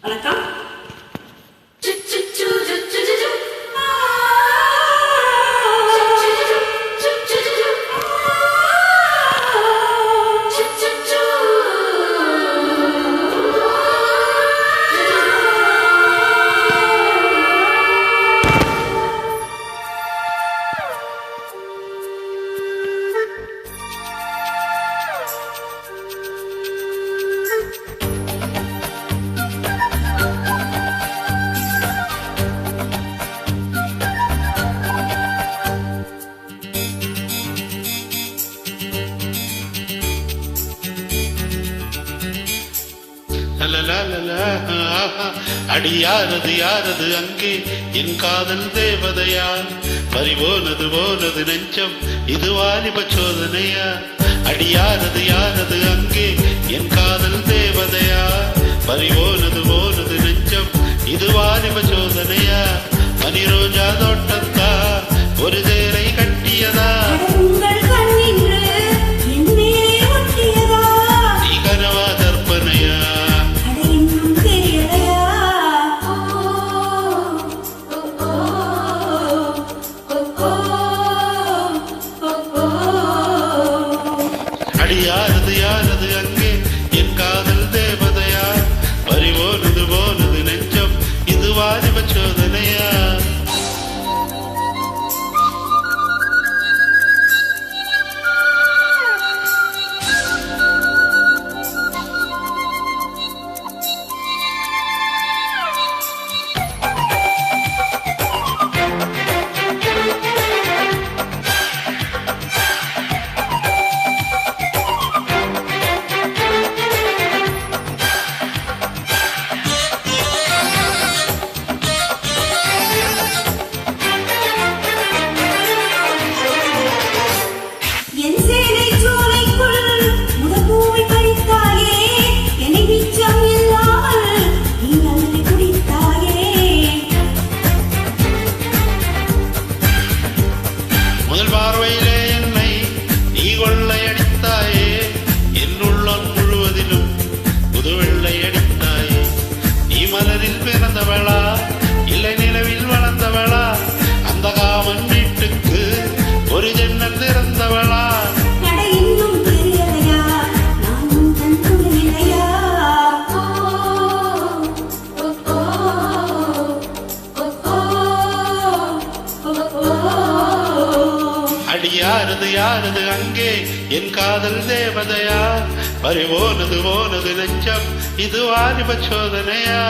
வணக்கம். அடியாரது யாரது அங்கே என் காதல் தேவதையா பறிபோனது போனது நெஞ்சம் இது வாலிப சோதனையா அடியாரது யாரது அங்கே என் காதல் தேவதையா பறிபோனது போனது நெஞ்சம் இது வாலிப சோதனையா மணி ரோஜா தோட்டத்தா ஒரு சேரை கட்டியதா நீ கனவா கற்பனையா யாரது யாரது அங்கே என் காதல் தேவதையா பறிபோனது போனது நெஞ்சம் இது வாலிப சோதனையா முதல் பார்வையிலே என்னை நீ கொள்ளையடித்தாயே என் உள்ளம் முழுவதிலும் புது வெள்ளை அடித்தாயே நீ மலரில் பிறந்தவளா இல்லை நிலவில் வளர்ந்தவளா அந்த காமன் வீட்டுக்கு ஒரு ஜன்னல் திறந்தவளா யாரது யாரது அங்கே என் காதல் தேவதையா பறிபோனது போனது நெஞ்சம் இது வாலிப சோதனையா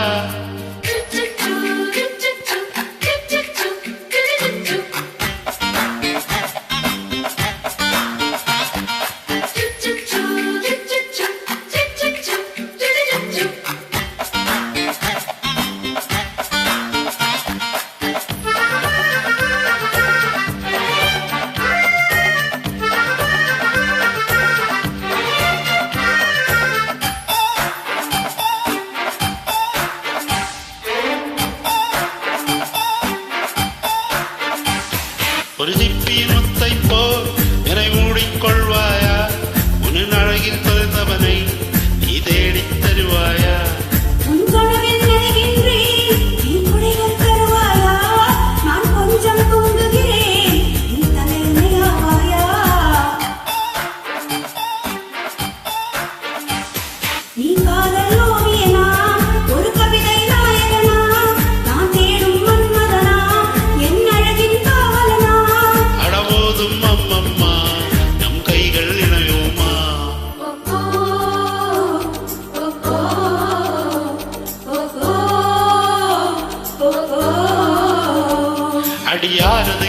ஒரு சிப்பியின் முத்தை போல் என்னை மூடிக்கொள்வாயா உன் அழகில் தொலைந்தவனை நீ தேடித் தருவாயா அடியாரது